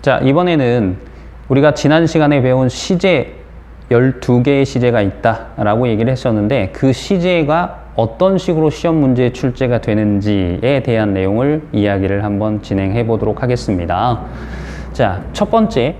자, 이번에는 우리가 지난 시간에 배운 시제 12개의 시제가 있다라고 얘기를 했었는데 그 시제가 어떤 식으로 시험 문제에 출제가 되는지에 대한 내용을 이야기를 한번 진행해 보도록 하겠습니다. 자, 첫 번째,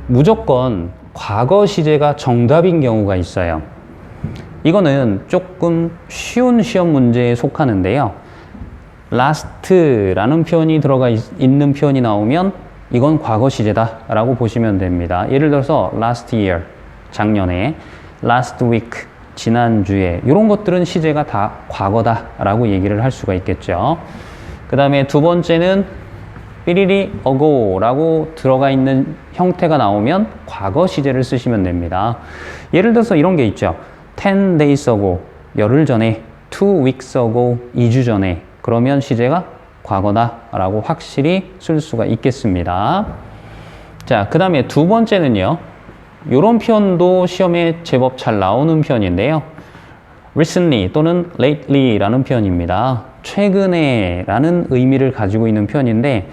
무조건 과거 시제가 정답인 경우가 있어요. 이거는 조금 쉬운 시험 문제에 속하는데요. last라는 표현이 들어가 있는 표현이 나오면 이건 과거 시제다 라고 보시면 됩니다. 예를 들어서 last year, 작년에, last week, 지난주에, 이런 것들은 시제가 다 과거다 라고 얘기를 할 수가 있겠죠. 그 다음에 두 번째는 삐리리 ago 라고 들어가 있는 형태가 나오면 과거 시제를 쓰시면 됩니다. 예를 들어서 이런 게 있죠. 10 days ago, 열흘 전에, 2 weeks ago, 2주 전에. 그러면 시제가 과거다 라고 확실히 쓸 수가 있겠습니다. 자, 그 다음에 두 번째는요. 이런 표현도 시험에 제법 잘 나오는 표현인데요. recently 또는 lately 라는 표현입니다. 최근에 라는 의미를 가지고 있는 표현인데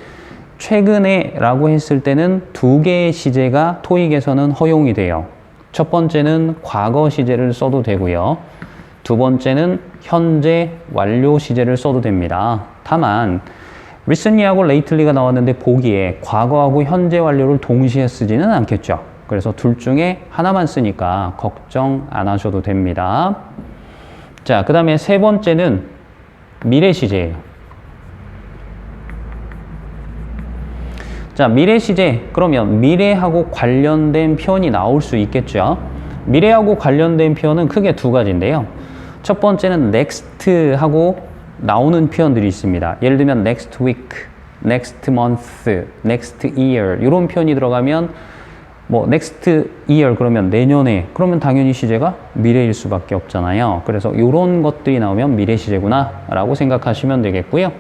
최근에 라고 했을 때는 두 개의 시제가 토익에서는 허용이 돼요. 첫 번째는 과거 시제를 써도 되고요. 두 번째는 현재 완료 시제를 써도 됩니다. 다만 recently하고 lately가 나왔는데 보기에 과거하고 현재 완료를 동시에 쓰지는 않겠죠. 그래서 둘 중에 하나만 쓰니까 걱정 안 하셔도 됩니다. 자, 그 다음에 세 번째는 미래 시제예요. 자, 미래 시제, 그러면 미래하고 관련된 표현이 나올 수 있겠죠. 미래하고 관련된 표현은 크게 두 가지인데요. 첫 번째는 next하고 나오는 표현들이 있습니다. 예를 들면 next week, next month, next year 이런 표현이 들어가면 뭐 next year 그러면 내년에 그러면 당연히 시제가 미래일 수밖에 없잖아요. 그래서 이런 것들이 나오면 미래 시제구나 라고 생각하시면 되겠고요.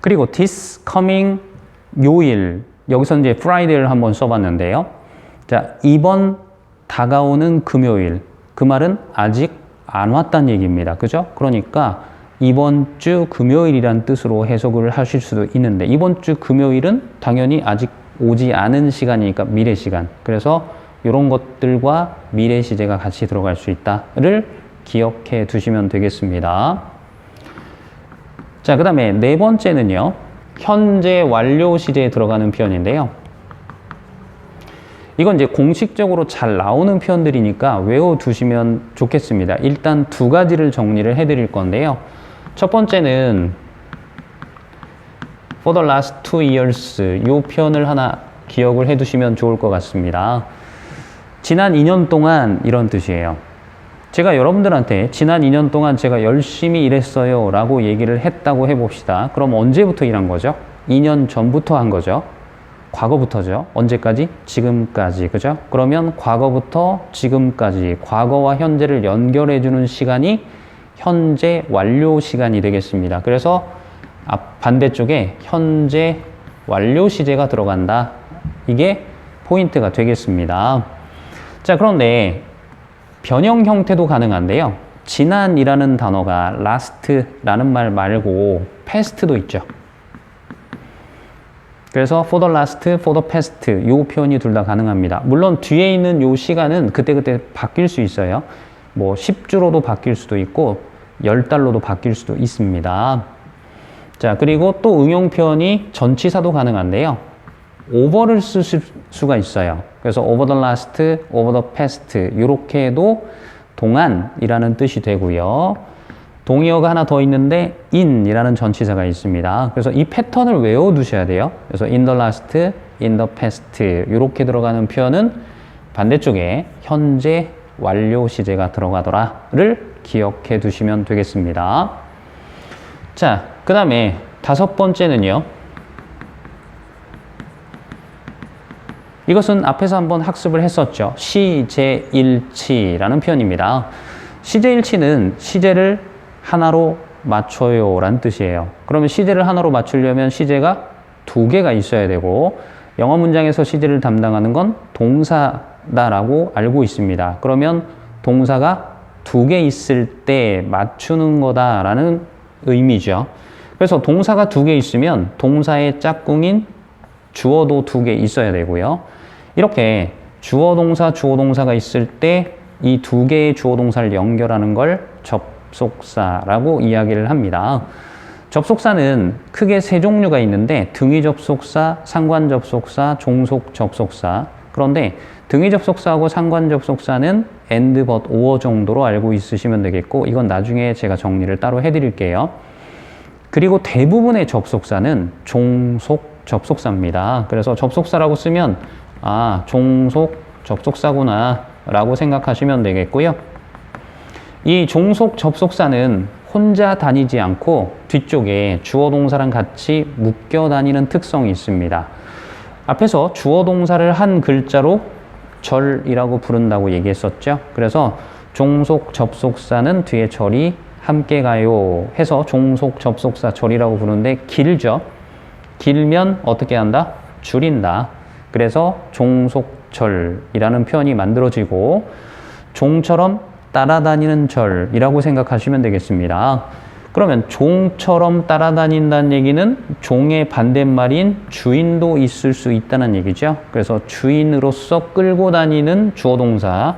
그리고 this coming 요일, 여기서 이제 Friday를 한번 써봤는데요. 자, 이번 다가오는 금요일, 그 말은 아직 안 왔다는 얘기입니다. 그죠? 그러니까 이번 주 금요일이란 뜻으로 해석을 하실 수도 있는데 이번 주 금요일은 당연히 아직 오지 않은 시간이니까 미래 시간. 그래서 이런 것들과 미래 시제가 같이 들어갈 수 있다를 기억해 두시면 되겠습니다. 자, 그 다음에 네 번째는요. 현재 완료 시제에 들어가는 표현인데요. 이건 이제 공식적으로 잘 나오는 표현들이니까 외워두시면 좋겠습니다. 일단 두 가지를 정리를 해드릴 건데요. 첫 번째는 for the last 2 years 이 표현을 하나 기억을 해두시면 좋을 것 같습니다. 지난 2년 동안 이런 뜻이에요. 제가 여러분들한테 지난 2년 동안 제가 열심히 일했어요 라고 얘기를 했다고 해봅시다. 그럼 언제부터 일한 거죠? 2년 전부터 한 거죠. 과거부터죠. 언제까지? 지금까지. 그죠? 그러면 과거부터 지금까지 과거와 현재를 연결해주는 시간이 현재 완료 시간이 되겠습니다. 그래서 반대쪽에 현재 완료 시제가 들어간다. 이게 포인트가 되겠습니다. 자, 그런데 변형 형태도 가능한데요. 지난이라는 단어가 last라는 말 말고 past도 있죠. 그래서 for the last, for the past 이 표현이 둘 다 가능합니다. 물론 뒤에 있는 이 시간은 그때그때 바뀔 수 있어요. 뭐 10주로도 바뀔 수도 있고 10달로도 바뀔 수도 있습니다. 자, 그리고 또 응용 표현이 전치사도 가능한데요. over를 쓰실 수가 있어요. 그래서 over the last, over the past 이렇게 해도 동안이라는 뜻이 되고요. 동의어가 하나 더 있는데 in이라는 전치사가 있습니다. 그래서 이 패턴을 외워두셔야 돼요. 그래서 in the last, in the past 이렇게 들어가는 표현은 반대쪽에 현재 완료 시제가 들어가더라를 기억해 두시면 되겠습니다. 자, 그 다음에 다섯 번째는요. 이것은 앞에서 한번 학습을 했었죠. 시제일치라는 표현입니다. 시제일치는 시제를 하나로 맞춰요 라는 뜻이에요. 그러면 시제를 하나로 맞추려면 시제가 두 개가 있어야 되고 영어 문장에서 시제를 담당하는 건 동사다라고 알고 있습니다. 그러면 동사가 두 개 있을 때 맞추는 거다라는 의미죠. 그래서 동사가 두 개 있으면 동사의 짝꿍인 주어도 두 개 있어야 되고요. 이렇게 주어 동사, 주어 동사가 있을 때 이 두 개의 주어 동사를 연결하는 걸 접속사라고 이야기를 합니다. 접속사는 크게 세 종류가 있는데 등위 접속사, 상관 접속사, 종속 접속사. 그런데 등위 접속사하고 상관 접속사는 and, but, or 정도로 알고 있으시면 되겠고 이건 나중에 제가 정리를 따로 해드릴게요. 그리고 대부분의 접속사는 종속 접속사입니다. 그래서 접속사라고 쓰면 아, 종속 접속사구나 라고 생각하시면 되겠고요. 이 종속 접속사는 혼자 다니지 않고 뒤쪽에 주어 동사랑 같이 묶여 다니는 특성이 있습니다. 앞에서 주어 동사를 한 글자로 절이라고 부른다고 얘기했었죠. 그래서 종속 접속사는 뒤에 절이 함께 가요 해서 종속 접속사 절이라고 부르는데 길죠. 길면 어떻게 한다? 줄인다. 그래서 종속절이라는 표현이 만들어지고 종처럼 따라다니는 절이라고 생각하시면 되겠습니다. 그러면 종처럼 따라다닌다는 얘기는 종의 반대말인 주인도 있을 수 있다는 얘기죠. 그래서 주인으로서 끌고 다니는 주어 동사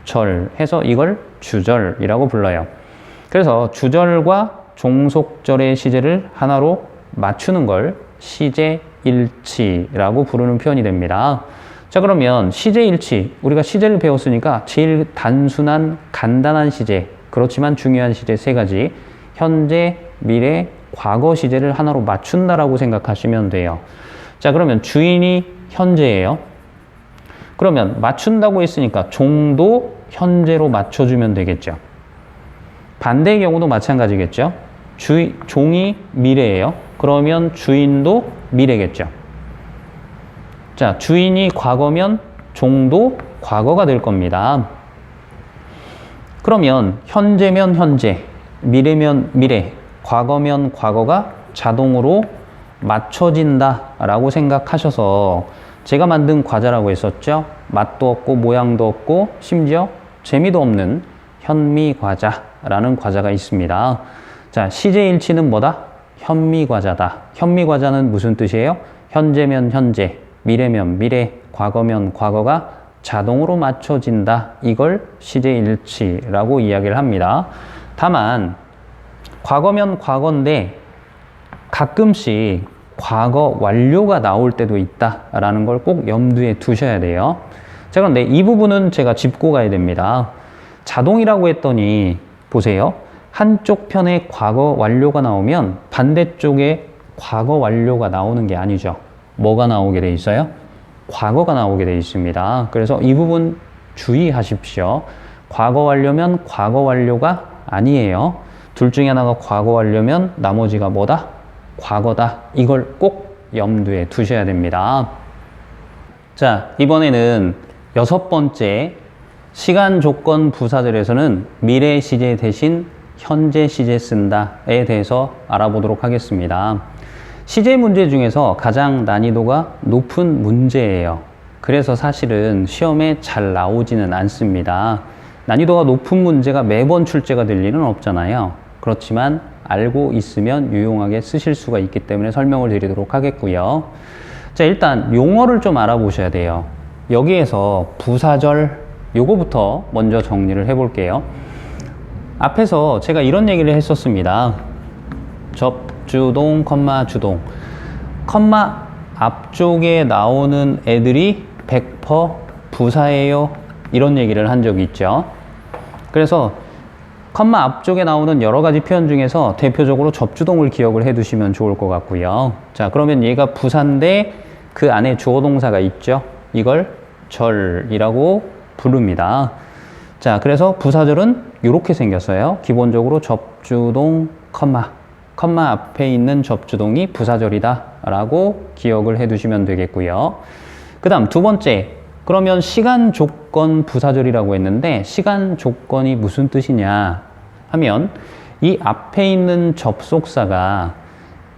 절 해서 이걸 주절이라고 불러요. 그래서 주절과 종속절의 시제를 하나로 맞추는 걸 시제일치라고 부르는 표현이 됩니다. 자, 그러면 시제일치, 우리가 시제를 배웠으니까 제일 단순한 간단한 시제, 그렇지만 중요한 시제 세 가지, 현재, 미래, 과거 시제를 하나로 맞춘다라고 생각하시면 돼요. 자, 그러면 주인이 현재예요. 그러면 맞춘다고 했으니까 종도 현재로 맞춰주면 되겠죠. 반대의 경우도 마찬가지겠죠. 종이 미래예요. 그러면 주인도 미래겠죠. 자, 주인이 과거면 종도 과거가 될 겁니다. 그러면 현재면 현재, 미래면 미래, 과거면 과거가 자동으로 맞춰진다라고 생각하셔서 제가 만든 과자라고 했었죠. 맛도 없고 모양도 없고 심지어 재미도 없는 현미과자라는 과자가 있습니다. 자, 시제일치는 뭐다? 현미과자다. 현미과자는 무슨 뜻이에요? 현재면 현재, 미래면 미래, 과거면 과거가 자동으로 맞춰진다. 이걸 시제일치라고 이야기를 합니다. 다만 과거면 과거인데 가끔씩 과거 완료가 나올 때도 있다라는 걸 꼭 염두에 두셔야 돼요. 자, 그런데 이 부분은 제가 짚고 가야 됩니다. 자동이라고 했더니 보세요. 한쪽 편에 과거 완료가 나오면 반대쪽에 과거 완료가 나오는 게 아니죠. 뭐가 나오게 돼 있어요? 과거가 나오게 돼 있습니다. 그래서 이 부분 주의하십시오. 과거 완료면 과거 완료가 아니에요. 둘 중에 하나가 과거 완료면 나머지가 뭐다? 과거다. 이걸 꼭 염두에 두셔야 됩니다. 자, 이번에는 6번째 시간 조건 부사절에서는 미래 시제 대신 현재 시제 쓴다에 대해서 알아보도록 하겠습니다. 시제 문제 중에서 가장 난이도가 높은 문제예요. 그래서 사실은 시험에 잘 나오지는 않습니다. 난이도가 높은 문제가 매번 출제가 될 일은 없잖아요. 그렇지만 알고 있으면 유용하게 쓰실 수가 있기 때문에 설명을 드리도록 하겠고요. 자, 일단 용어를 좀 알아보셔야 돼요. 여기에서 부사절 요거부터 먼저 정리를 해볼게요. 앞에서 제가 이런 얘기를 했었습니다. 접주동, 주동. 컴마 앞쪽에 나오는 애들이 100% 부사예요. 이런 얘기를 한 적이 있죠. 그래서 컴마 앞쪽에 나오는 여러 가지 표현 중에서 대표적으로 접주동을 기억을 해 두시면 좋을 것 같고요. 자, 그러면 얘가 부사인데 그 안에 주어 동사가 있죠. 이걸 절이라고 부릅니다. 자, 그래서 부사절은 이렇게 생겼어요. 기본적으로 접주동, 컴마 앞에 있는 접주동이 부사절이다 라고 기억을 해 두시면 되겠고요. 그 다음 두 번째, 그러면 시간 조건 부사절이라고 했는데 시간 조건이 무슨 뜻이냐 하면 이 앞에 있는 접속사가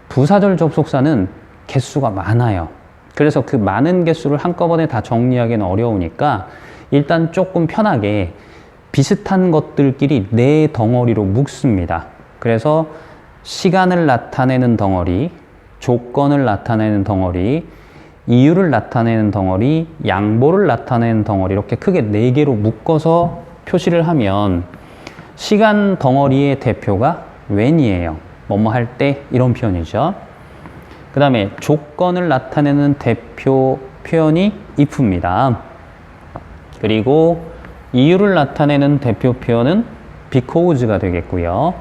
부사절 접속사는 개수가 많아요. 그래서 그 많은 개수를 한꺼번에 다 정리하기는 어려우니까 일단 조금 편하게 비슷한 것들끼리 네 덩어리로 묶습니다. 그래서 시간을 나타내는 덩어리, 조건을 나타내는 덩어리, 이유를 나타내는 덩어리, 양보를 나타내는 덩어리, 이렇게 크게 네 개로 묶어서 표시를 하면 시간 덩어리의 대표가 when이에요. 뭐뭐 할 때 이런 표현이죠. 그 다음에 조건을 나타내는 대표 표현이 if입니다. 그리고 이유를 나타내는 대표 표현은 because가 되겠고요.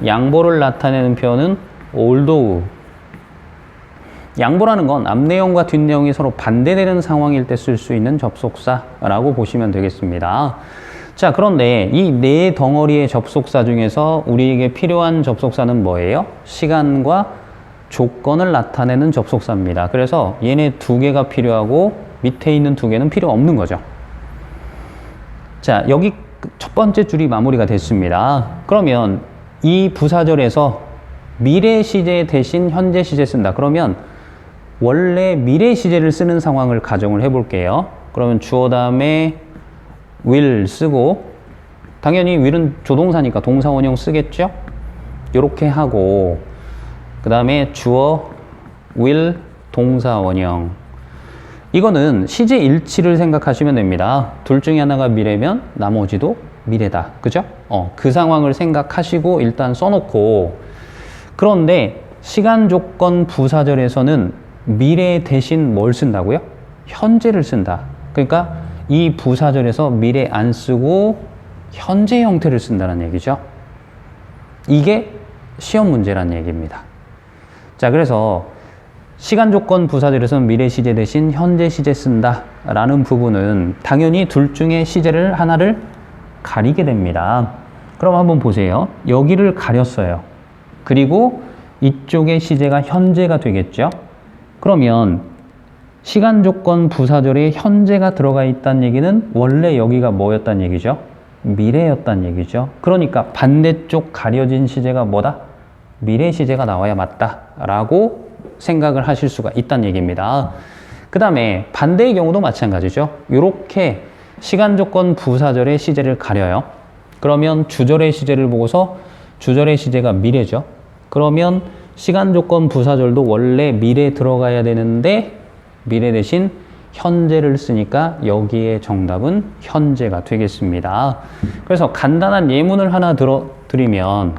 양보를 나타내는 표현은 although. 양보라는 건 앞내용과 뒷내용이 서로 반대되는 상황일 때 쓸 수 있는 접속사라고 보시면 되겠습니다. 자, 그런데 이 네 덩어리의 접속사 중에서 우리에게 필요한 접속사는 뭐예요? 시간과 조건을 나타내는 접속사입니다. 그래서 얘네 두 개가 필요하고 밑에 있는 두 개는 필요 없는 거죠. 자, 여기 첫 번째 줄이 마무리가 됐습니다. 그러면 이 부사절에서 미래 시제 대신 현재 시제 쓴다. 그러면 원래 미래 시제를 쓰는 상황을 가정을 해볼게요. 그러면 주어 다음에 will 쓰고, 당연히 will은 조동사니까 동사 원형 쓰겠죠? 이렇게 하고, 그 다음에 주어 will 동사 원형. 이거는 시제 일치를 생각하시면 됩니다. 둘 중에 하나가 미래면 나머지도 미래다. 그죠? 그 상황을 생각하시고 일단 써놓고, 그런데 시간 조건 부사절에서는 미래 대신 뭘 쓴다고요? 현재를 쓴다. 그러니까 이 부사절에서 미래 안 쓰고 현재 형태를 쓴다는 얘기죠. 이게 시험 문제란 얘기입니다. 자, 그래서 시간 조건 부사절에서는 미래 시제 대신 현재 시제 쓴다 라는 부분은 당연히 둘 중에 시제를 하나를 가리게 됩니다. 그럼 한번 보세요. 여기를 가렸어요. 그리고 이쪽의 시제가 현재가 되겠죠. 그러면 시간 조건 부사절에 현재가 들어가 있다는 얘기는 원래 여기가 뭐였다는 얘기죠? 미래였다는 얘기죠. 그러니까 반대쪽 가려진 시제가 뭐다? 미래 시제가 나와야 맞다 라고 생각을 하실 수가 있다는 얘기입니다. 그 다음에 반대의 경우도 마찬가지죠. 이렇게 시간 조건 부사절의 시제를 가려요. 그러면 주절의 시제를 보고서 주절의 시제가 미래죠. 그러면 시간 조건 부사절도 원래 미래 들어가야 되는데 미래 대신 현재를 쓰니까 여기에 정답은 현재가 되겠습니다. 그래서 간단한 예문을 하나 드리면,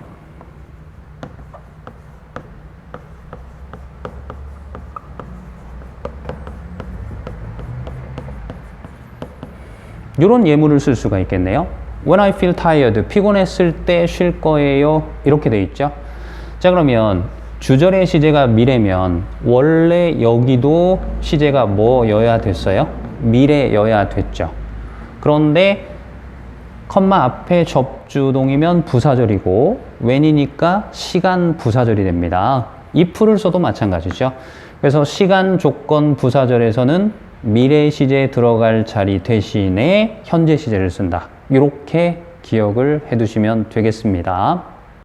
이런 예문을 쓸 수가 있겠네요. When I feel tired, 피곤했을 때 쉴 거예요. 이렇게 돼 있죠. 자, 그러면 주절의 시제가 미래면 원래 여기도 시제가 뭐여야 됐어요? 미래여야 됐죠. 그런데 컴마 앞에 접주동이면 부사절이고 when이니까 시간 부사절이 됩니다. if를 써도 마찬가지죠. 그래서 시간 조건 부사절에서는 미래 시제에 들어갈 자리 대신에 현재 시제를 쓴다. 이렇게 기억을 해 두시면 되겠습니다.